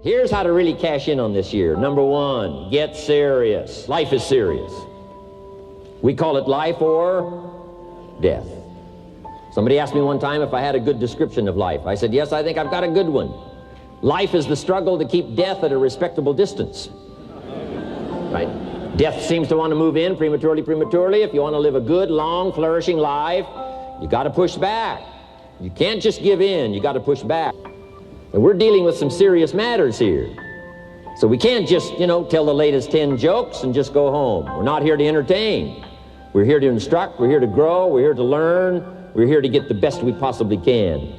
Here's how to really cash in on this year. Number one, get serious. Life is serious. We call it life or death. Somebody asked me one time if I had a good description of life. I said, yes, I think I've got a good one. Life is the struggle to keep death at a respectable distance. Right? Death seems to want to move in prematurely. If you want to live a good, long, flourishing life, you got to push back. You can't just give in. You got to push back. And we're dealing with some serious matters here. So we can't just, tell the latest 10 jokes and just go home. We're not here to entertain. We're here to instruct. We're here to grow. We're here to learn. We're here to get the best we possibly can.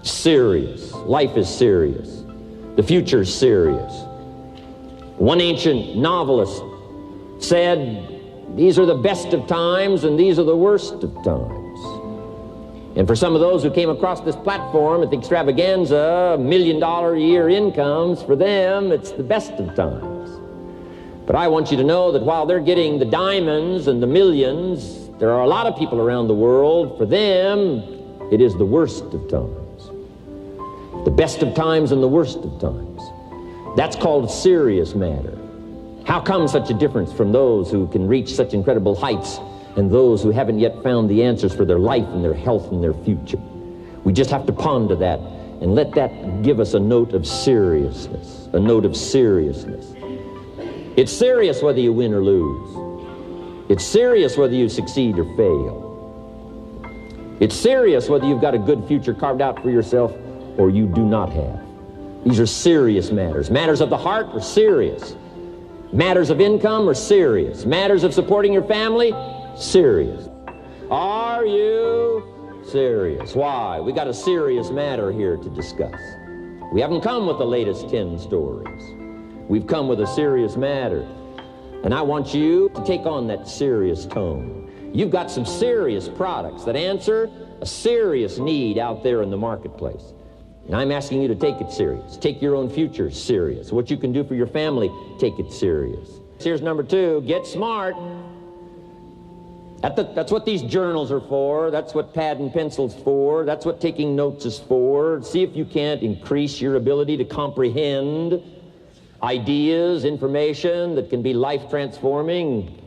Serious. Life is serious. The future is serious. One ancient novelist said, these are the best of times and these are the worst of times. And for some of those who came across this platform at the extravaganza, $1 million a year incomes, for them, it's the best of times. But I want you to know that while they're getting the diamonds and the millions, there are a lot of people around the world, for them, it is the worst of times. The best of times and the worst of times. That's called a serious matter. How come such a difference from those who can reach such incredible heights and those who haven't yet found the answers for their life and their health and their future? We just have to ponder that and let that give us a note of seriousness, a note of seriousness. It's serious whether you win or lose. It's serious whether you succeed or fail. It's serious whether you've got a good future carved out for yourself or you do not have. These are serious matters. Matters of the heart are serious. Matters of income are serious. Matters of supporting your family, serious. Are you serious? Why? We got a serious matter here to discuss. We haven't come with the latest 10 stories. We've come with a serious matter. And I want you to take on that serious tone. You've got some serious products that answer a serious need out there in the marketplace. And I'm asking you to take it serious. Take your own future serious. What you can do for your family, take it serious. Here's number two, get smart. That's what these journals are for. That's what pad and pencil's for. That's what taking notes is for. See if you can't increase your ability to comprehend ideas, information that can be life-transforming.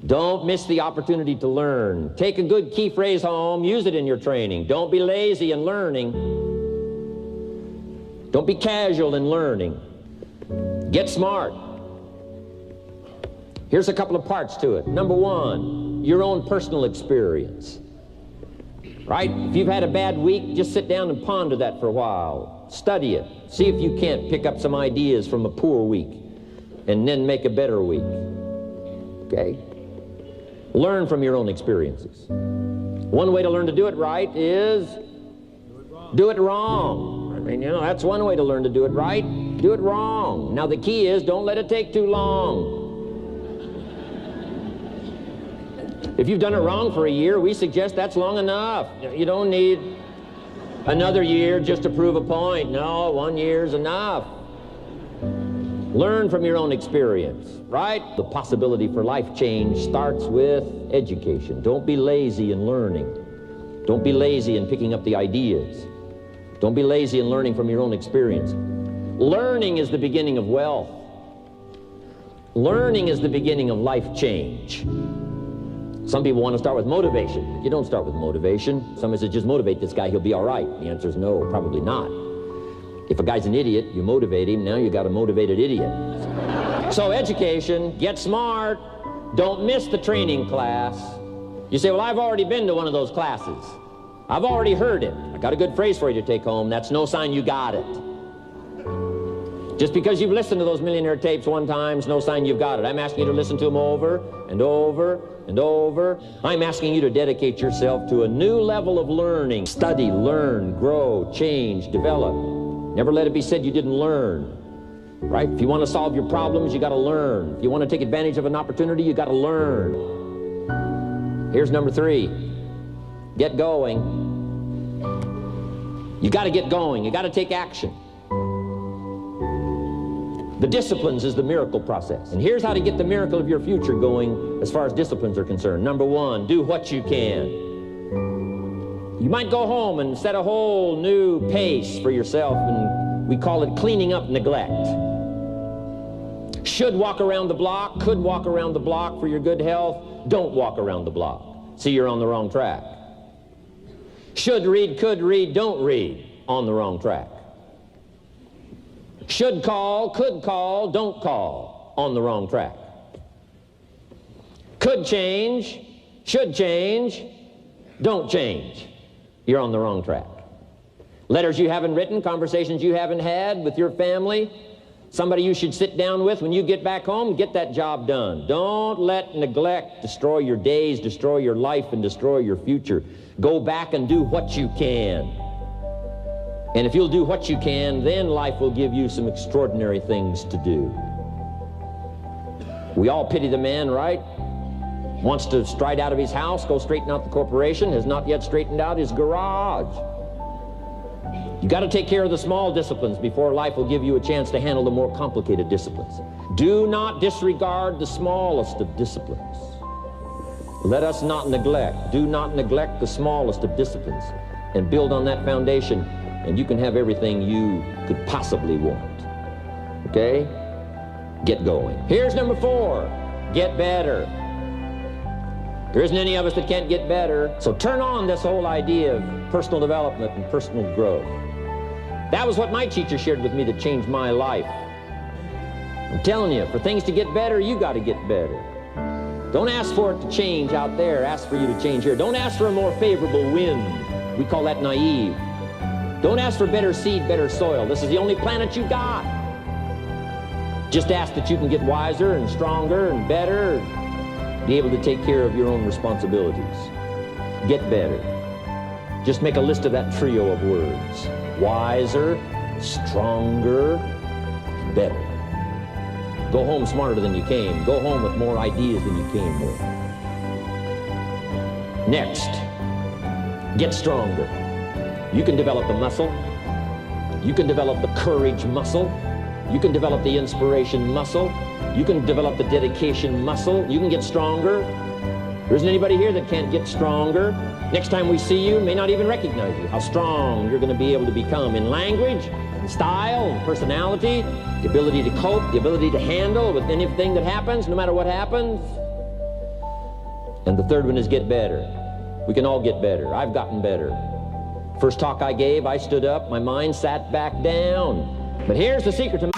Don't miss the opportunity to learn. Take a good key phrase home, use it in your training. Don't be lazy in learning. Don't be casual in learning. Get smart. Here's a couple of parts to it. Number one, your own personal experience. Right? If you've had a bad week, just sit down and ponder that for a while. Study it. See if you can't pick up some ideas from a poor week and then make a better week. Okay? Learn from your own experiences. One way to learn to do it right is do it wrong. I mean, that's one way to learn to do it right. Do it wrong. Now the key is don't let it take too long. If you've done it wrong for a year, we suggest that's long enough. You don't need another year just to prove a point. No, 1 year's enough. Learn from your own experience, right? The possibility for life change starts with education. Don't be lazy in learning. Don't be lazy in picking up the ideas. Don't be lazy in learning from your own experience. Learning is the beginning of wealth. Learning is the beginning of life change. Some people want to start with motivation. You don't start with motivation. Somebody says, just motivate this guy, he'll be all right. The answer is no, probably not. If a guy's an idiot, you motivate him, now you got a motivated idiot. So education, get smart. Don't miss the training class. You say, well, I've already been to one of those classes. I've already heard it. I got a good phrase for you to take home. That's no sign you got it. Just because you've listened to those millionaire tapes one time is no sign you've got it. I'm asking you to listen to them over and over and over. I'm asking you to dedicate yourself to a new level of learning. Study, learn, grow, change, develop. Never let it be said you didn't learn. Right? If you want to solve your problems, you got to learn. If you want to take advantage of an opportunity, you got to learn. Here's number three. Get going. You got to get going. You got to take action. The disciplines is the miracle process. And here's how to get the miracle of your future going as far as disciplines are concerned. Number one, do what you can. You might go home and set a whole new pace for yourself and We call it cleaning up neglect. Should walk around the block, could walk around the block for your good health. Don't walk around the block. See, you're on the wrong track. Should read, could read, don't read. On the wrong track. Should call, could call, don't call. On the wrong track. Could change, should change, don't change. You're on the wrong track. Letters you haven't written, conversations you haven't had with your family, somebody you should sit down with when you get back home, get that job done. Don't let neglect destroy your days, destroy your life, and destroy your future. Go back and do what you can. And if you'll do what you can, then life will give you some extraordinary things to do. We all pity the man, right? Wants to stride out of his house, go straighten out the corporation, has not yet straightened out his garage. You got to take care of the small disciplines before life will give you a chance to handle the more complicated disciplines. Do not disregard the smallest of disciplines. Let us not neglect. Do not neglect the smallest of disciplines, and build on that foundation, and you can have everything you could possibly want. Okay? Get going. Here's number 4. Get better. There isn't any of us that can't get better. So turn on this whole idea of personal development and personal growth. That was what my teacher shared with me that changed my life. I'm telling you, for things to get better, you got to get better. Don't ask for it to change out there. Ask for you to change here. Don't ask for a more favorable wind. We call that naive. Don't ask for better seed, better soil. This is the only planet you got. Just ask that you can get wiser and stronger and better, be able to take care of your own responsibilities. Get better. Just make a list of that trio of words. Wiser, stronger, better. Go home smarter than you came. Go home with more ideas than you came with. Next, get stronger. You can develop the muscle. You can develop the courage muscle. You can develop the inspiration muscle. You can develop the dedication muscle. You can get stronger. There isn't anybody here that can't get stronger. Next time we see you, may not even recognize you. How strong you're going to be able to become in language, in style, in personality, the ability to cope, the ability to handle with anything that happens, no matter what happens. And the third one is get better. We can all get better. I've gotten better. First talk I gave, I stood up, my mind sat back down. But here's the secret to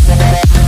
That's